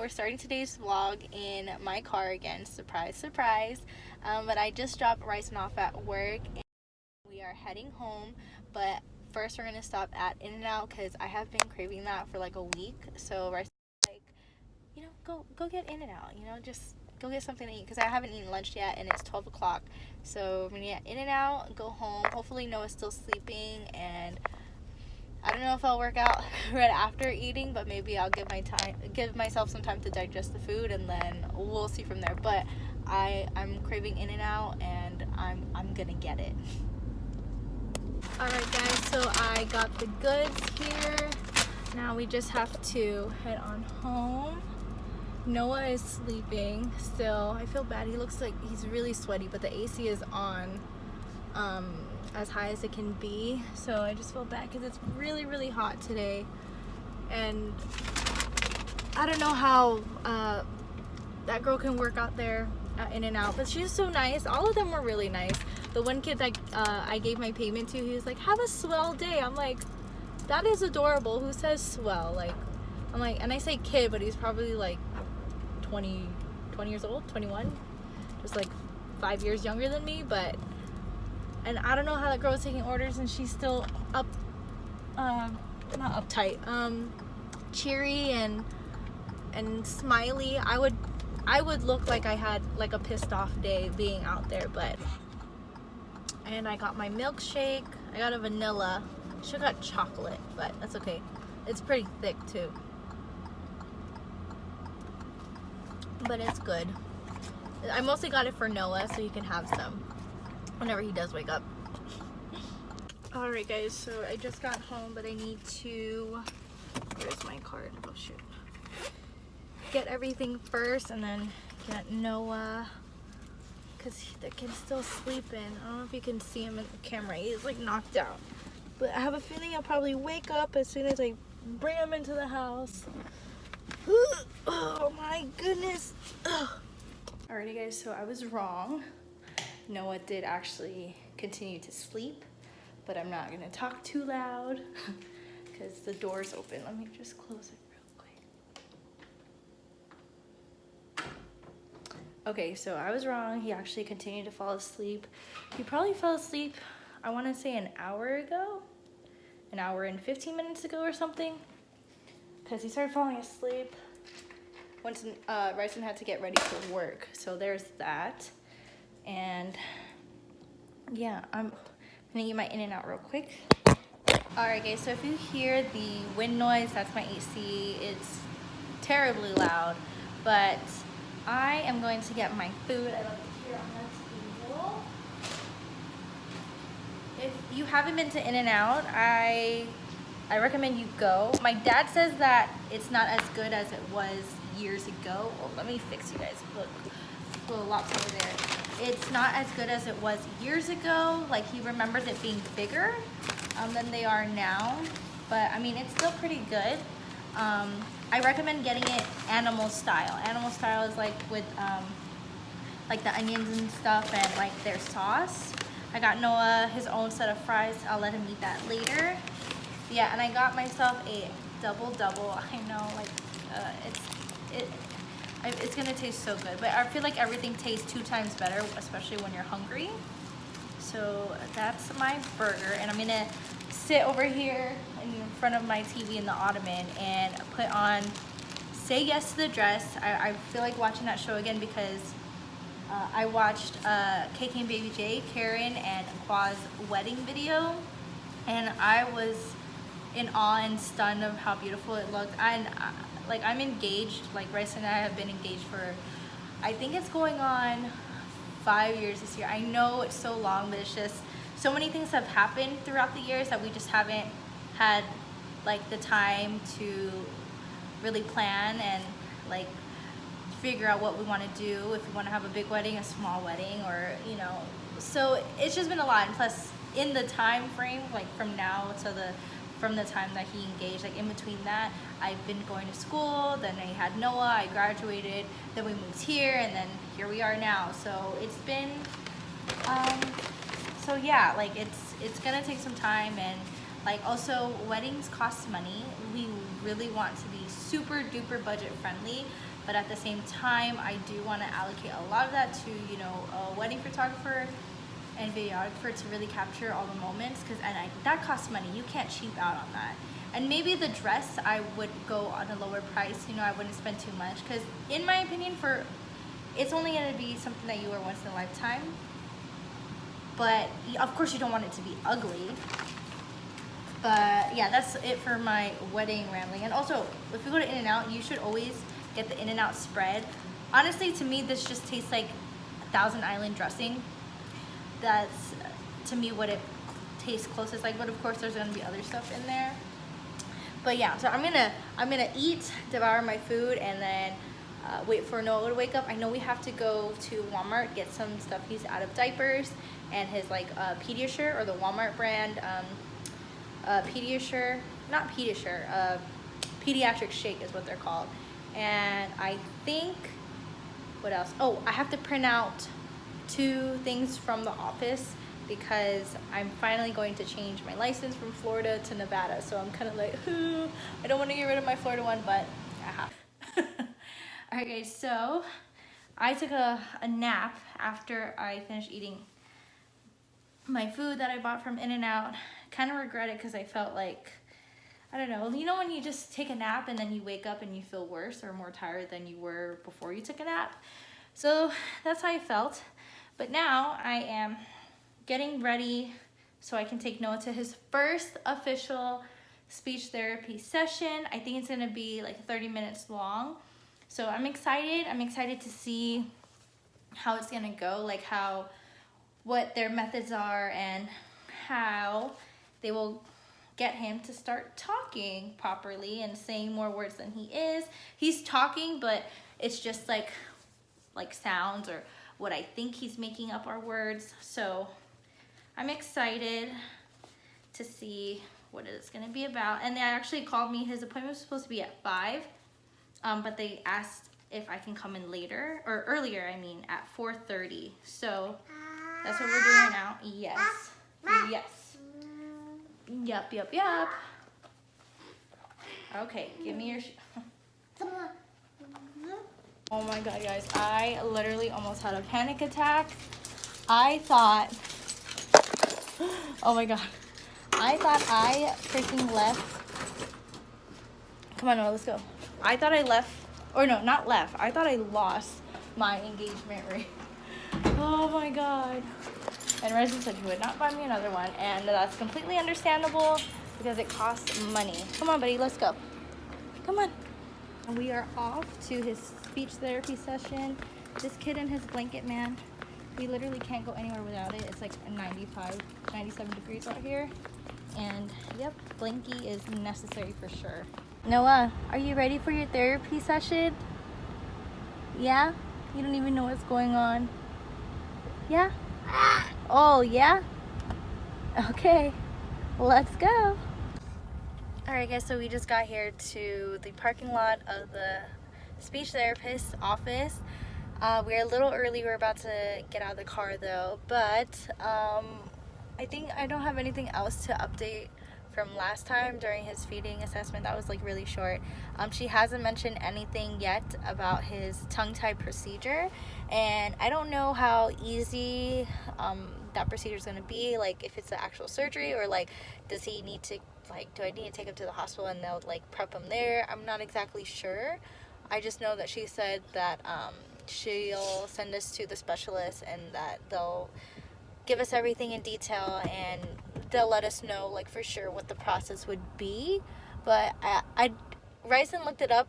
we're starting today's vlog in my car again. Surprise, surprise. But I just dropped Ryson off at work and we are heading home. But first we're gonna stop at In-N-Out because I have been craving that for like a week. So Ryson was like, you know, go get In-N-Out, you know, just go get something to eat because I haven't eaten lunch yet and it's 12 o'clock. So we're gonna get In-N-Out, go home. Hopefully Noah's still sleeping, and I don't know if I'll work out right after eating, but maybe I'll give myself some time to digest the food, and then we'll see from there. But I'm craving In-N-Out, and I'm gonna get it. All right, guys. So I got the goods here. Now we just have to head on home. Noah is sleeping still. I feel bad. He looks like he's really sweaty, but the AC is on. As high as it can be, so I just feel bad because it's really, really hot today, and I don't know how that girl can work out there at In-N-Out, but she's so nice. All of them were really nice. The one kid that I gave my payment to, he was like, "Have a swell day." I'm like, that is adorable. Who says swell? Like, I'm like, and I say kid, but he's probably like 20 years old, 21, just like 5 years younger than me. But and I don't know how that girl was taking orders and she's still not uptight, cheery and smiley. I would look like I had like a pissed off day being out there. But and I got my milkshake. I got a vanilla. Should have got chocolate, but that's okay. It's pretty thick too, but it's good. I mostly got it for Noah so he can have some whenever he does wake up. Alright guys, so I just got home, but I need to, where's my card? Oh shoot. Get everything first and then get Noah, because the kid's still sleeping. I don't know if you can see him in the camera. He's like knocked out. But I have a feeling I'll probably wake up as soon as I bring him into the house. Oh my goodness. Alrighty guys, so I was wrong. Noah did actually continue to sleep, but I'm not gonna talk too loud because the door's open. Let me just close it real quick. Okay, so I was wrong. He actually continued to fall asleep. He probably fell asleep, I wanna say an hour ago, an hour and 15 minutes ago or something, because he started falling asleep once Ryson had to get ready for work. So there's that. And yeah, I'm gonna eat my In-N-Out real quick. Alright guys, so if you hear the wind noise, that's my AC. It's terribly loud, but I am going to get my food. I left it here on the table. If you haven't been to In-N-Out, I recommend you go. My dad says that it's not as good as it was years ago. Oh, let me fix you guys. Look, little lots over there. It's not as good as it was years ago. Like, he remembers it being bigger than they are now, but I mean, it's still pretty good. I recommend getting it animal style. Animal style is like with like the onions and stuff and like their sauce. I got Noah his own set of fries. I'll let him eat that later. Yeah, and I got myself a double. I know, like it's gonna taste so good, but I feel like everything tastes 2 times better, especially when you're hungry. So that's my burger, and I'm gonna sit over here in front of my TV in the ottoman and put on Say Yes to the Dress. I feel like watching that show again because I watched KK and Baby J, Karen, and Qua's wedding video, and I was in awe and stunned of how beautiful it looked. And like, I'm engaged. Like, Ryson and I have been engaged for, I think it's going on 5 years this year. I know it's so long, but it's just so many things have happened throughout the years that we just haven't had like the time to really plan and like figure out what we want to do, if we want to have a big wedding, a small wedding, or you know. So it's just been a lot. And plus, in the time frame, like from now to from the time that he engaged, like in between that, I've been going to school, then I had Noah, I graduated, then we moved here, and then here we are now. So it's been so yeah, like it's gonna take some time. And like, also, weddings cost money. We really want to be super duper budget friendly, but at the same time, I do want to allocate a lot of that to, you know, a wedding photographer and videographer to really capture all the moments, because that costs money. You can't cheap out on that. And maybe the dress, I would go on a lower price, you know, I wouldn't spend too much, because in my opinion, it's only going to be something that you wear once in a lifetime. But of course you don't want it to be ugly. But yeah, that's it for my wedding rambling. And also, if you go to In-N-Out, you should always get the In-N-Out spread. Honestly, to me, this just tastes like Thousand Island dressing. That's, to me, what it tastes closest like. But of course, there's gonna be other stuff in there. But yeah, so I'm gonna eat, devour my food, and then wait for Noah to wake up. I know we have to go to Walmart, get some stuff. He's out of diapers, and his like Pediasure, or the Walmart brand Pediasure, not Pediasure, pediatric shake is what they're called. And I think, what else? Oh, I have to print out 2 things from the office, because I'm finally going to change my license from Florida to Nevada. So I'm kind of like, I don't want to get rid of my Florida one, but I have. Alright guys, so I took a nap after I finished eating my food that I bought from In-N-Out. Kind of regret it, because I felt like, I don't know, you know when you just take a nap and then you wake up and you feel worse or more tired than you were before you took a nap? So that's how I felt. But now I am getting ready so I can take Noah to his first official speech therapy session. I think it's gonna be like 30 minutes long. So I'm excited. I'm excited to see how it's gonna go, like what their methods are and how they will get him to start talking properly and saying more words than he is. He's talking, but it's just like sounds, or what I think he's making up our words. So I'm excited to see what it's gonna be about. And they actually called me. His appointment was supposed to be at 5, but they asked if I can come in later, or earlier, I mean, at 4:30. So that's what we're doing now. Yes. Yes. Yup. Okay, give me your Oh my god, guys. I literally almost had a panic attack. I thought... Oh my god. I thought I freaking left... Come on, Noah, let's go. I thought I left... Or no, not left. I thought I lost my engagement ring. Oh my god. And Reggie said he would not buy me another one. And that's completely understandable, because it costs money. Come on, buddy, let's go. Come on. And we are off to his speech therapy session. This kid and his blanket, man. We literally can't go anywhere without it. It's like 95, 97 degrees out here. And yep, blankie is necessary for sure. Noah, are you ready for your therapy session? Yeah? You don't even know what's going on. Yeah? Oh, yeah? Okay, let's go. Alright guys, so we just got here to the parking lot of the speech therapist's office. We're a little early. We're about to get out of the car though, but I think I don't have anything else to update from last time during his feeding assessment. That was like really short. She hasn't mentioned anything yet about his tongue tie procedure, and I don't know how easy that procedure is going to be, like if it's an actual surgery, or like does he need to, like, do I need to take him to the hospital and they'll like prep him there? I'm not exactly sure. I just know that she said that she'll send us to the specialist, and that they'll give us everything in detail, and they'll let us know like for sure what the process would be. But I Ryzen looked it up,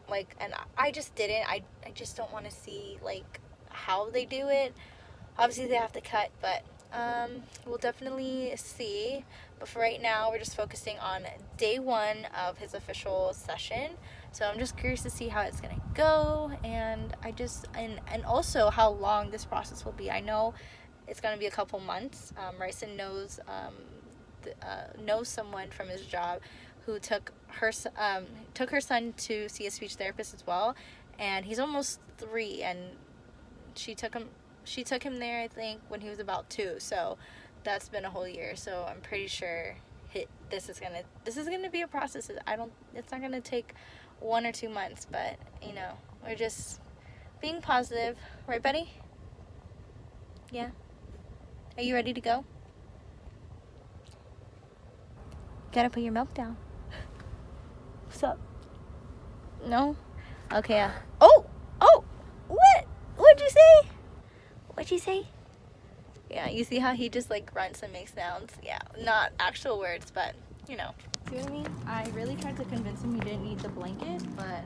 like, and I just didn't. I just don't want to see like how they do it. Obviously they have to cut, but we'll definitely see. But for right now, we're just focusing on day 1 of his official session. So I'm just curious to see how it's gonna go, and and also how long this process will be. I know it's gonna be a couple months. Ryson knows someone from his job who took her son to see a speech therapist as well, and he's almost 3, and she took him there, I think, when he was about 2. So that's been a whole year. So I'm pretty sure this is gonna be a process. It's not gonna take 1 or 2 months, but we're just being positive, right, buddy? Yeah. Are you ready to go? Gotta put your milk down. What's up? No? Okay. Oh! What'd you say? What'd you say? Yeah, you see how he just like grunts and makes sounds? Yeah, not actual words, but See what I mean? I really tried to convince him he didn't need the blanket, but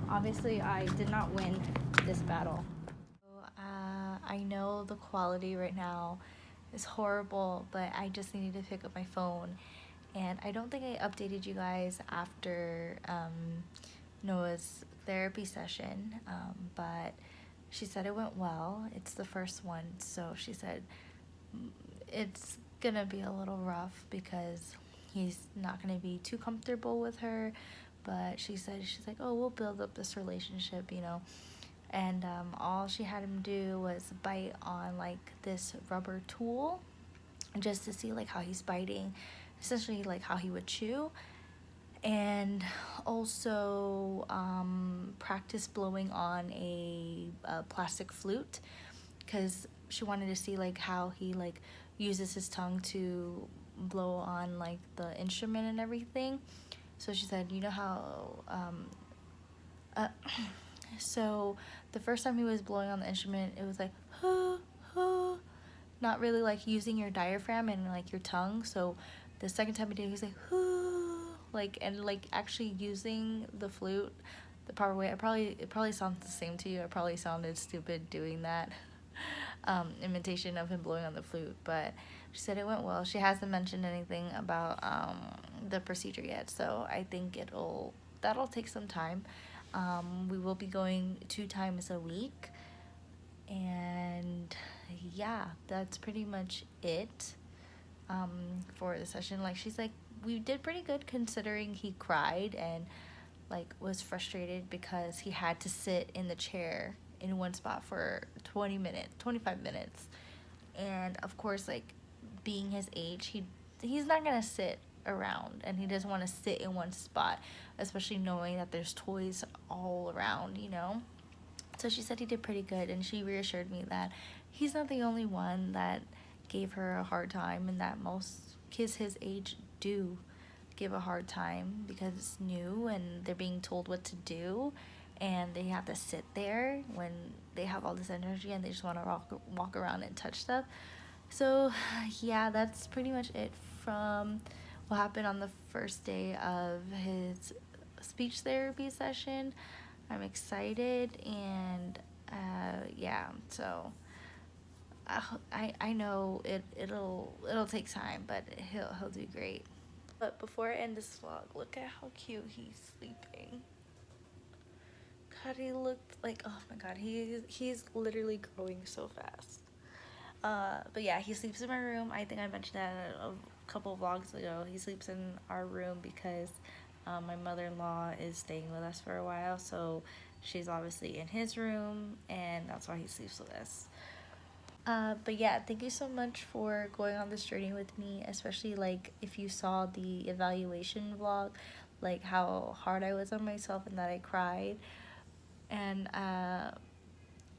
obviously I did not win this battle. I know the quality right now is horrible, but I just needed to pick up my phone. And I don't think I updated you guys after Noah's therapy session, but she said it went well. It's the first one, so she said it's gonna be a little rough because he's not gonna be too comfortable with her. But she's like, oh, we'll build up this relationship, And all she had him do was bite on like this rubber tool, just to see like how he's biting, essentially like how he would chew, and also practice blowing on a plastic flute, because she wanted to see like how he like uses his tongue to blow on like the instrument and everything. So she said, you know how uh, so the first time he was blowing on the instrument, it was like not really like using your diaphragm and like your tongue. So the second time he did, he was like and like actually using the flute the proper way. It probably sounds the same to you. I probably sounded stupid doing that imitation of him blowing on the flute, but she said it went well. She hasn't mentioned anything about the procedure yet, so I think that'll take some time. We will be going 2 times a week, and yeah, that's pretty much it for the session. Like, she's like, we did pretty good considering he cried and like was frustrated because he had to sit in the chair in one spot for 20 minutes 25 minutes, and of course, like, being his age, he's not gonna sit around, and he doesn't want to sit in one spot, especially knowing that there's toys all around. So she said he did pretty good, and she reassured me that he's not the only one that gave her a hard time, and that most kids his age do give a hard time because it's new and they're being told what to do, and they have to sit there when they have all this energy and they just want to walk around and touch stuff. So yeah, that's pretty much it from what happened on the first day of his speech therapy session. I'm excited, and yeah, so I know it'll take time, but he'll do great. But before I end this vlog, look at how cute he's sleeping. God, he looked like, oh my god, he's literally growing so fast. But yeah, he sleeps in my room. I think I mentioned that a couple of vlogs ago. He sleeps in our room because my mother-in-law is staying with us for a while, so she's obviously in his room, and that's why he sleeps with us. But yeah, thank you so much for going on this journey with me, especially like if you saw the evaluation vlog, like how hard I was on myself and that I cried. And I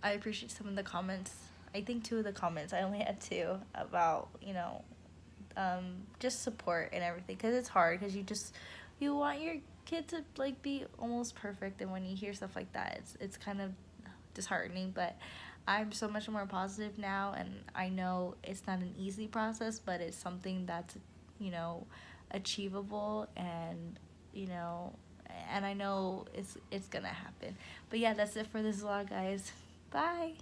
appreciate some of the comments. I think 2 of the comments, I only had 2, about, just support and everything, because it's hard, because you want your kid to like be almost perfect, and when you hear stuff like that, it's kind of disheartening. But I'm so much more positive now, and I know it's not an easy process, but it's something that's achievable, and you know and I know it's gonna happen. But yeah, that's it for this vlog, guys. Bye.